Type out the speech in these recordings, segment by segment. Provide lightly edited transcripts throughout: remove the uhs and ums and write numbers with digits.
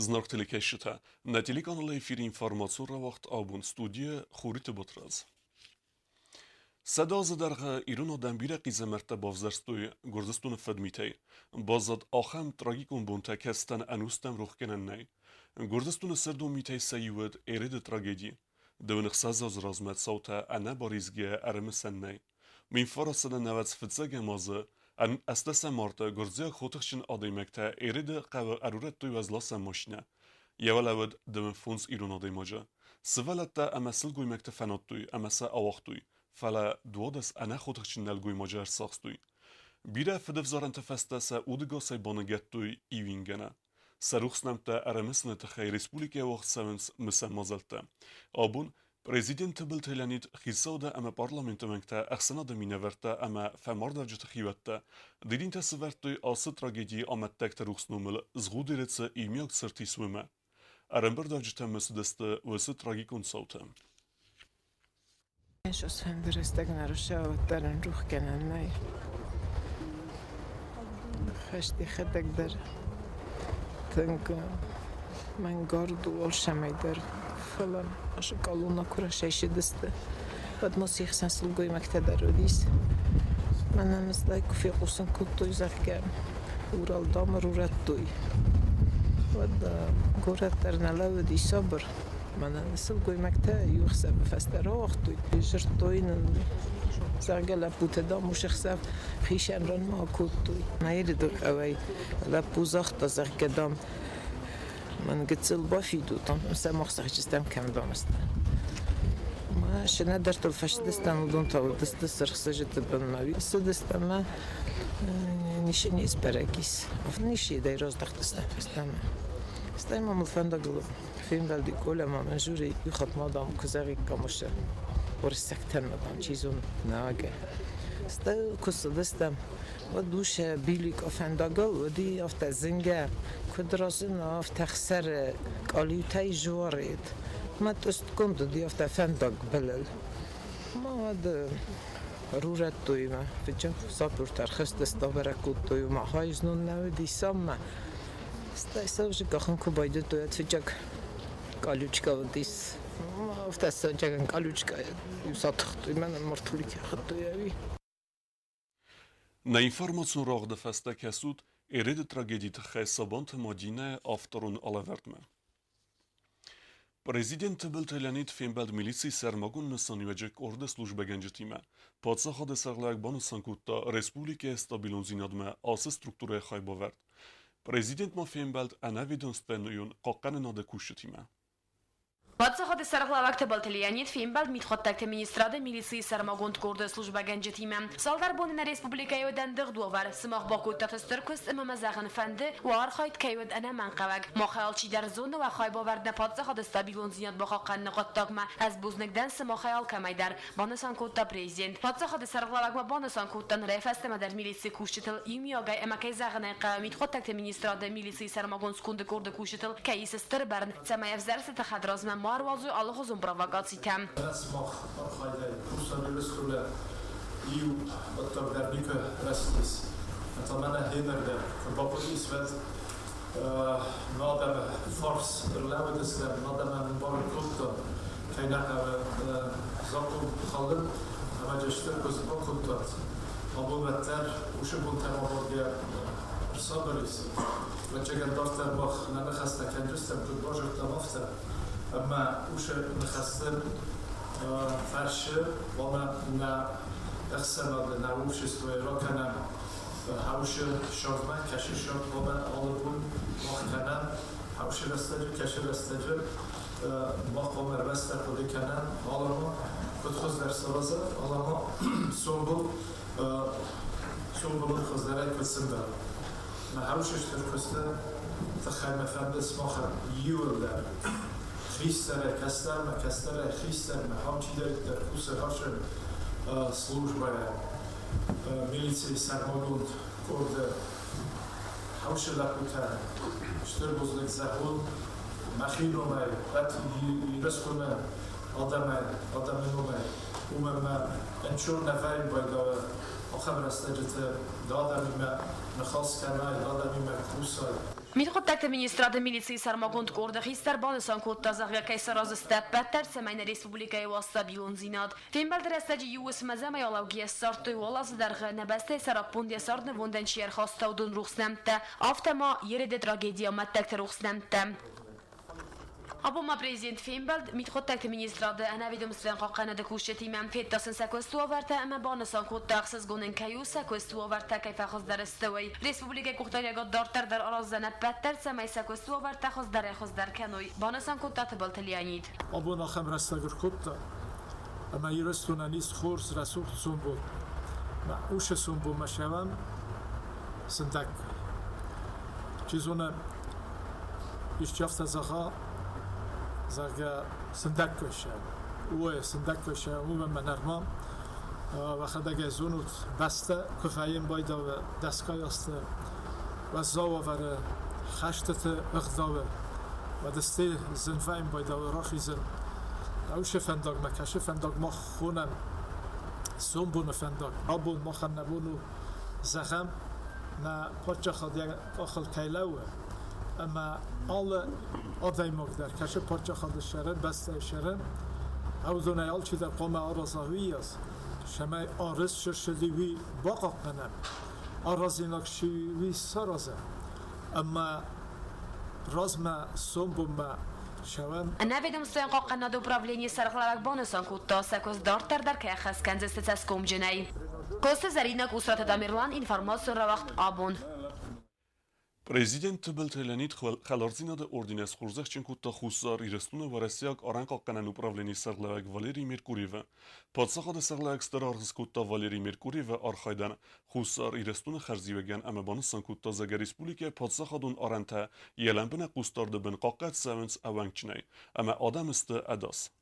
Знак телекешите. На телеканале ефири информацию вақт абун студия خوريت بطرز. صدا زدرغ ایران آدم بیره قیزه مرته بافزرستوی گرزستون فدمیتی بازد آخم تراگیکون بونتا کستن انوستم روخ کنن نی گرزستون سردو میتی سیود ایرد تراگیدی دون اخصاز از رازمت صوتا انا باریزگه ارمسن نی من فرصد نوز فتزاگ مازه ان استس مارتا گرزیا خوتخشن آدیمکتا ایرد قو ارورت توی وزلاس ماشنه یوالود دون فونس ایران آدیماجه سوالتا اما سلگوی مکتا فناتوی اما سا آوختوی فلا دوادس انا خوتخشن نلگوی ماجر ساختوی بیره فدفزارن تفسته سا اودگا سای بانگتوی ایوینگنه سروخس نمتا ارمسنه تخی رسپولیکه وقت سونس مسا مازلتا آبون Prezident biltelenit xisada ama parlamentomenkta axsanada mineverta ama femardarca txivatta didinta severtoy ası tragediyi amettekta ruxsnumel zgudiretsa imyak sırtiswime aramberdarca temesudeste vese tragikon sauta. Esos fenderestek narushavataren ruh kenennay. Khashti khadak dar. Tanka من گارد و آلشمی در فلان اشکالونا کرشش دسته بعد موسیقی سنسلگوی مکتب رودیس من نمی‌دونم که قوسن کدوی زخم اورال دام رورت دوی بعد گورت در نلاودی صبر من نسلگوی مکتب یوخسب فستر آختوی جرتوین زرگ لپوت دام و شخصف خیشن رن ما کدوی نیرد اوی لپوزاخت زرگ دام من قلت البافيدو مثلا ما خصك تستعمل كامل دامستا ما شنا درت الفاش دستان ودون طاول دست رخصة تبان ما بي السدست ما نيشني اسبراكيس نيشي دايروز دخت استعمل استعمل ملفندق فيلم بالدي كولا ما منجوري يخط مادام كزاري كاموشا ورسكتن مادام چيزون ناگه ستا کسدستم و دوش بیلیک افنداگل و دی افت زنگه کدرازن افت خسر کالیوتای جوارید ما تست کند دی افت افنداگ بلل ما ود رورت توی ما فجأة صابر ترخص دستابر کود توی ما هایز نون نودی سام ستا سوچ کخن کو باید توی فجأة کالیوچکا و دیس ما افت سوچن کالیوچکا یوسات توی من مرتولی که خود توی Na informacjon ragde feste kesut erede tragedie te xesabant madine aftarun alavertme. Prezident biltelenit fembeld milici sermagun mesaniwecek orde slujbe genjetime. Patsaha de serlek banu sankutta Respublike stabilon zinadme ase strukture xaybavert. Prezident ma fembeld anavidonstvenuyun qaqanena de kushetime. Подсоходы сарглавакта Балтелианит фимбал митхоттакта министрада милиции сармагонд корда служба генджетиме. Салдар бонина республика йодан дغدوار سماخ باکو تفستر کست امام زغن فنده و آرخایت کیود انا منقوگ ما خیال چی در زون و خای باورد پادسخاد استابیلون زیاد با قن نقاط تاگما از بوزنگدن سما خیال کمی در بانسان کوتا پرزیدنت پادسخاد سرغلاوگ ما بانسان کوتن رفست ما در میلیسی کوشتل یمیاگای اما کی زغن قامیت خودتکت ministrada ملیسی سرماگون سکوند کرد کوشتل کیس استر برن سما افزرس تخدراز Marvazu allohuzun provokaciytem. Rasmach archajde kuszony wyskule iu odtorgarnika rastis. To mana hemerde kabapolis vet nadam fors lawdesler nadam bar kulta kaynak zakum khalın ama jeşter kozbo kultat. Abu better uşu bu temalarga sabris. Ve çeken dostlar bak nana xasta kendistem tutbajık tamafta. اما اوش نخستن فرشه و من نه اقسام نه اوش استوی را کنم هاوش شادمان کشی شاد و من آلبون مخکنم هاوش رستجر کشی رستجر مخمر رسته خودی کنم آلما کدخوز در سرازه آلما سنبول خزدره کدسن بر من هاوشش در کسته تخیمه فندس مخر یور در خیستره کستره خیستره همچی در کوسه هاشن служба ملیسی سرماگوند کرده هاوشه لپوته شتر بزرگ زهون مخیل اومه بط ایرس کنه آدم نومه اومه انچور نفرین باید آخر رسته جته دادمی نخواست کنه دادمی کوسه Mitxottakt ministrade militsiyi sarmagond kurda xistarbanısan kodtazağıya kaysarazı stəbbətlər Səməyinə Respublikaya vasıta bilon zinad. Fembəl dərəstəci yuvus məzəmə yalavgiyə sartı olazı dərğə nəbəstə sarappundiya sarını vondançiyər xastavdun ruxsnəmtə. Avtəma yerede tragediya məttəkdə ruxsnəmtə. Aboma prezident Fembəld mitxottakt ministrade ənəvidimstrən qaqanədə kuşçetimən fettasın səköstu avərtə əmə banısan kodtağsız qonun kayu səköstu avərtə kayfə xızdar istəvəy. Respublika kuxtaryaga dartardar arazdanə bəttər səməy səköstu avərtə xızdar kənoy. Banısan kodtatı bıltı Leonid. Abona xam rastagır kodda. Ama yürüstüne nis xors rasuht sumbul. Ma uş sumbul meşevam sındak. Çizona işçafta zaha zaga sındak köşe. Uwe sındak köşe uwe menermam. و خداگه زونوت بسته کفایم باید و دستگاه است و زاو وره خشتت اقداوه و دسته زنفایم باید و راخی زن اوش فندق مکشه فندق ما خونم سنبون فندق آبون ما خن نبونو زخم نه پاچه خود یک آخل کیلوه اما آل آدای مقدر کشه پاچه خود شرن بسته شرن او دونه آل چی در قوم آرازاوی است شمای آرز شرشدی وی باقا کنم آرازی نکشی وی سرازه اما رازما سنبوما شوم Ənəvidimstrən qaqanədə upravleniya sarıqlaraq banısan kodda səköz dartardar kəyəxəs kənzəstə səskomcənəy. Kosta Zarinak Usrat Damirlan informasyon ravaqt abun. Президент Белтелянит Халарзинада ординес Хурзахчин кутта Хусар Ирестуна Варасиак Аранкакканан управление Сарлавак Валерий Меркуриева. Подсахада Сарлавак Стараргс кутта Валерий Меркуриева Архайдан Хусар Ирестуна Харзиваган Амабанысан кутта Зага Республика Подсахадун Аранта Еламбина Кустарды Бен Каккат Савенс Аванчнай. Ама Адамысты Адас.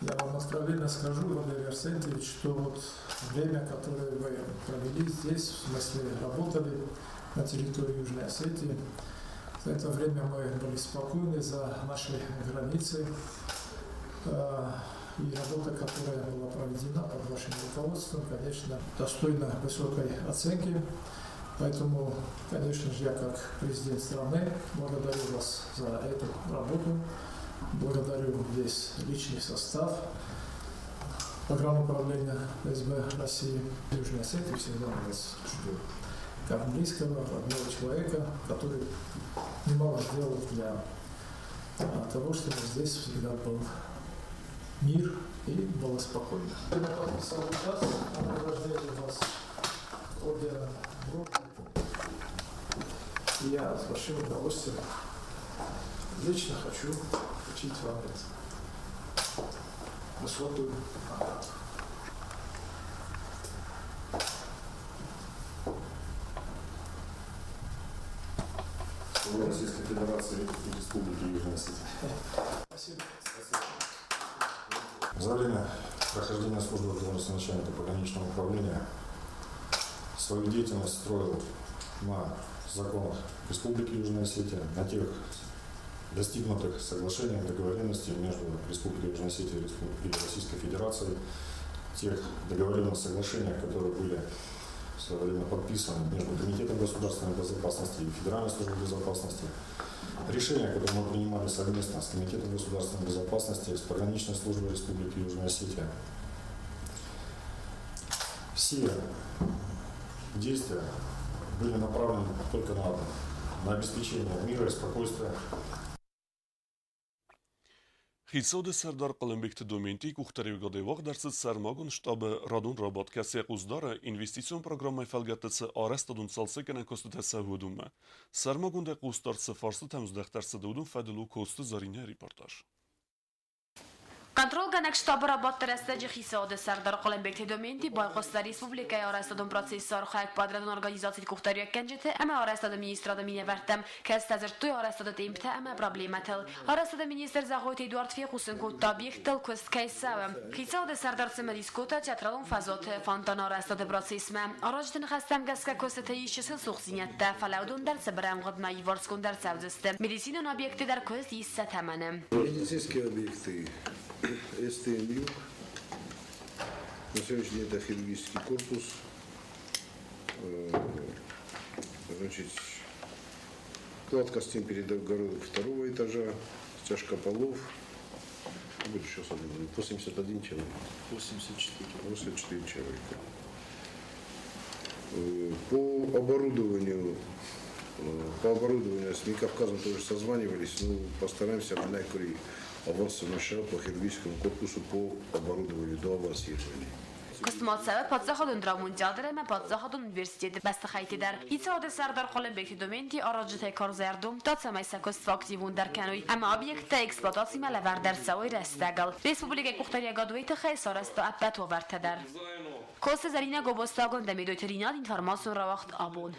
Я вам откровенно скажу, Валерий Арсентьевич, что вот время, которое вы провели здесь, в смысле работали на территории Южной Осетии, за это время мы были спокойны за нашей границей. И работа, которая была проведена под вашим руководством, конечно, достойна высокой оценки. Поэтому, конечно же, я как президент страны благодарю вас за эту работу. Благодарю весь личный состав программы управления СБ России. Южной Осетии всегда нас ждет как близкого, родного человека, который немало сделал для того, чтобы здесь всегда был мир и было спокойно. Я подписал указ о награждении вас ордена Европы. И я с большим удовольствием лично хочу вручить вам это высокую награду. Российской Федерации и Республики Южная Осетия. Спасибо. За время прохождения службы в должности начальника пограничного управления свою деятельность строил на законах Республики Южная Осетия, на тех достигнутых соглашениях, договоренностей между Республикой Южная Осетия и Российской Федерацией, тех договоренностей, соглашениях, которые были в свое время подписаны между Комитетом государственной безопасности и Федеральной службой безопасности, решения, которые мы принимали совместно с Комитетом государственной безопасности, с пограничной службой Республики Южная Осетия. Все действия были направлены только на одно – на обеспечение мира и спокойствия. Хисоды Сардар Калымбекті доменти кухтаревгаде вақ дарсыз сармагун штабы радун рабат кәсе уздара инвестицион программай фалгаттысы арестадун салсы кәнен косты тәсі хөдумі. Сармагунда кустарсы фарсы тәміздәқтарсы дудун фәділу косты зарine репортаж. Контрол ганак штабы рабат дәрәстәҗи хисады Сардар Калымбекті доменти Байқоста Республикая арестадун процессор хайк падрадун организации кухтария кәнжеті әмә арестады министрады мине вәртім. Кәс тәзір туй арестады темпті әмә проблематыл. Арестады министр Захойт Эдуард Фехусын кутта объектыл көст кәйсәвім. Хисады Сардар Сымы дискута театралун фазоты фантан арестады процессмә. Араждың қастам гәскі көсті ешісі сұқсинетті. Фалаудун дәрсі бірәм ғыдма еварскун дәрсі әвзісті. Медицинын объекті дәр көст есі тәмәні. Медицинские объекты СТМ-Юг, на сегодняшний день это хирургический корпус, значит, Кладка стен перегородок второго этажа, стяжка полов. Будет сейчас 81 человек. 84 человека. По оборудованию с Микавказом тоже созванивались. Ну, постараемся на некоторые авансы наша по хирургическому корпусу по оборудованию до авансирования. Kısmatsa Padzaxadın Dramundiadere Padzaxadın Üniversiteti Bastixaytider. İtsadı Serdar Qolenbek Domenti aracı tekrar zerdum tatsamay sakost aktivun derkanoy. Ama obyekte eksploatasi melever dersaoy restagal. Respublika Kuxtariya Gadovita Xaysarasta apat overteder. Kosta Zarina Gobostagon Demidoiterinat information rawacht abon.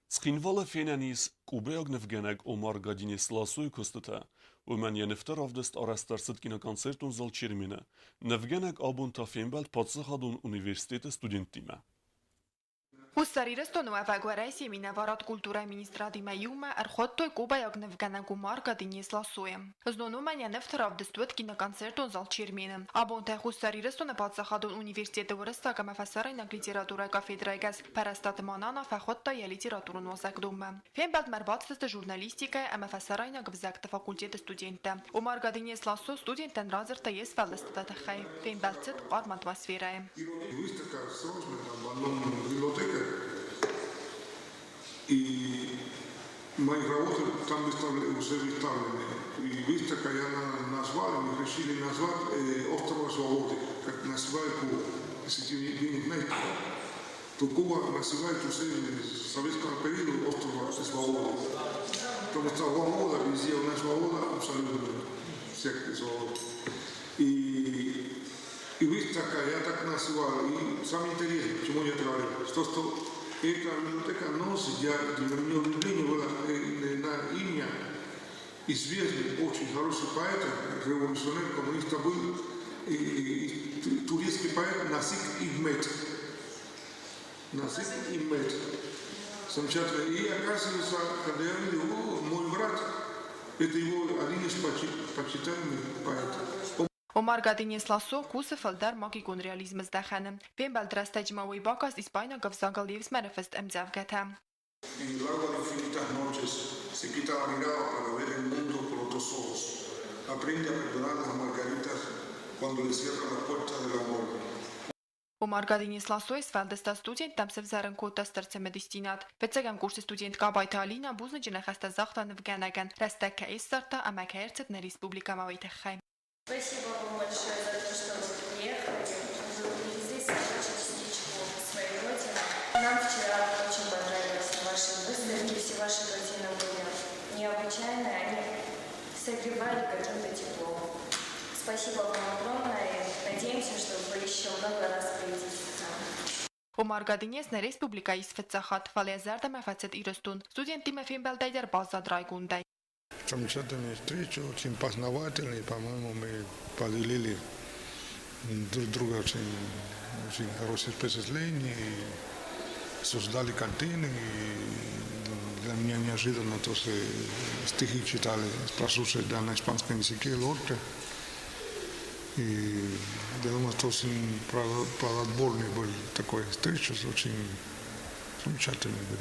Skinvala fenanis Kubeag nevgeneg Omar Gadinis Lasoy kostata. ومن ينفتر أفدست أرسترسد كنا كونسرتون زال چيرمينه. نفجنك أبون تافين بادسخادون أونيفرسيتيت ستودنتيمه. Հուսարիրստո նուավագորայսի մինավարատ կուլտուրայ մինիստրատիմա յումա արխոտտոյ կուբայակ նվգանանք ու մարկա դինիս լասոյը։ Զնոնուման յանև թրավդստուետ կինականցերտոն զալ չիրմինը։ Աբոն թե հուսարիրստո նպատսախադոն ունիվերսիտետը վրստակա մաֆասարայնակ լիտերատուրայ կաֆեդրայգաս պարաստատմանանա ֆախոտտա յա լիտերատուրուն վազակդումը։ Ֆեմբալտ մերբացտստը ժուրնալիստիկա մաֆասարայնակ վզակտը ֆակուլտետը ստուդենտը։ Ու մարկա դինիս լասո ստուդենտեն ռազրտը ես ֆալստը տխայ։ Ֆեմբալտցետ ყար մատմասֆերայ։ Y мои работы там уже выставлены. И выставка я назвал, мы решили назвать остров Свободы, как называют Кубу. Если вы не знаете, то Куба называют уже с советского периода остров Свободы. Потому что свобода, везде у нас свобода, абсолютно всякая свобода. И выставка я так называл. И самое интересное, почему я говорю, что эта библиотека носит, для меня удивление было на имя известный, очень хороший поэт, революционер, коммунист был, турецкий поэт Насик Игмет. Насик Игмет. Замечательно. И оказывается, когда я видел, мой брат, это его один из почитаемых поэтов. Omar Gadinis Lasso kuse faldar magikun realizmes dachanem. Vem baldrastajmaui bakas Испания gavzagalivs manifest emzavgata. En largo de infinitas noches se quita la mirada para ver el mundo por otros ojos. Aprende a perdonar las margaritas cuando le cierran las puertas del amor. Omar Gadinis Lasso esfaldesta student tamsev zarankuta startsemedistinat. Vetsegam kursi student Kabayta Alina buzna jinachasta zakhta nevganagan. Rastaka estarta amakaercet на республика Мавайтахай. Спасибо вам большое за то, что вы приехали. Вы были здесь совершить частичку своей родины. Нам вчера очень понравились ваши выставки, все ваши картины были необычайные, они согревали каким-то теплом. Спасибо вам огромное и надеемся, что вы еще много раз приедете к нам. Omar Gadinis на республика Исфецахат фалезарда мафацет иростун. Студенты мафимбалдайдер базадрайгундай. Замечательная встреча, очень познавательная, по-моему, мы поделили друг друга очень хорошее впечатление, и создали картины, и для меня неожиданно то, что стихи читали, прослушали на испанском языке Лорте, и я думаю, что очень плодотворный был такой встреча, очень замечательный был.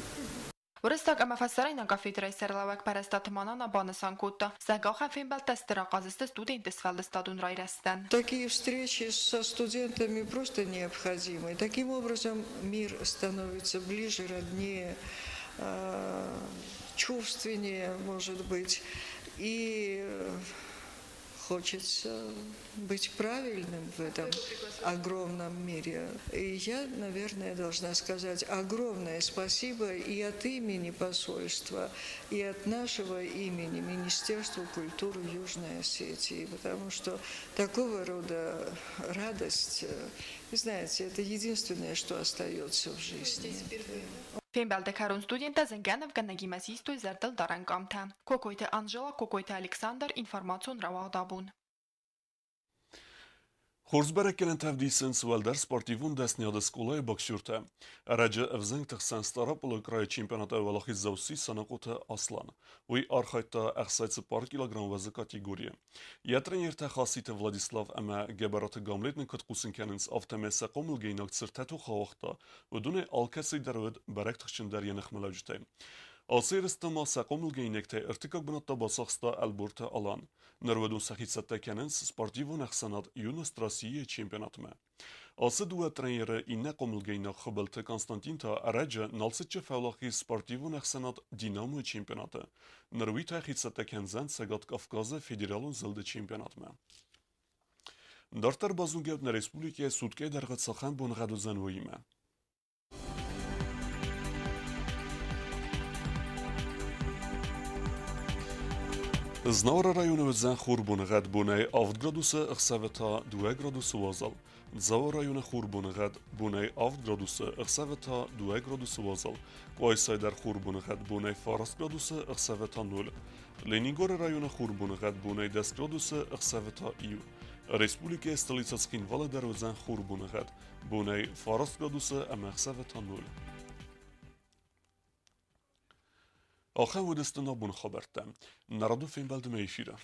Урыстак амафасарайна кафедрай серлавак парастатманана банасанкутта. Сагоха фимбалтастера казысты студенты сфалдыстадун райрастан. Такие встречи со студентами просто необходимы. Таким образом мир становится ближе, роднее, чувственнее, может быть. И хочется быть правильным в этом огромном мире. И я, наверное, должна сказать огромное спасибо и от имени посольства, и от нашего имени Министерства культуры Южной Осетии, потому что такого рода радость, знаете, это единственное, что остается в жизни. Фембалде карун студента зенганов ганнагимасистой зардал дарангамта. Кокойте Анжела, кокойте Александр, информацион равагдабун. Խորզբերեկեն ընթավդիսն սուալդար սպորտիվուն դեսնյադը սկոլայ բաքսյուրտը։ Արաջը ըվզենք թխսան ստարապլը կրայ չիմպիոնատը վալախի զավսի սանակոթը ասլան։ Ոյ արխայտը ախսայցը պար կիլոգրամ վազը կատիգորիը։ Ետրեն երթա խասիտը Վլադիսլավ əmə գեբարատը գամլետն կտկուսինքենինց ավտեմեսա qomul գեյնակ ծրտətու խաղաղտա, վդուն է ալքեսի դարվեդ բարեք թխչնդար ենıq մլավջտե։ Asiristama seqomul geynekte irtikak binatta basaqsta Alberta alan. Nırvedun saxitsette kenens sportivun axsanat Yunus Trasiye çempionatme. Ası duet trenere inne qomul geynak xıbelte Konstantin ta araca nalsitçe fevlaxi sportivun axsanat Dinamo çempionatı. Nırvi taxitsette kenzen Segat Kafkaze federalun zilde çempionatme. Dartar bazungevne Respublike Sudke dergat saxan bon gadu zanvojime. Znawra rajonu zan xurbun gad bunay 7 gradusa ixsaveta 2 gradusa wazal. Zawa rajonu xurbun gad bunay 7 gradusa ixsaveta 2 gradusa wazal. Qoysaydar xurbun gad bunay faras gradusa ixsaveta 0. Leningor rajonu xurbun gad bunay 10 gradusa ixsaveta iu. Respublike stolica Skinvala zan xurbun gad bunay faras gradusa ama ixsaveta 0. آخر ودستنا بون خبرتم نردو فین بلد میشیره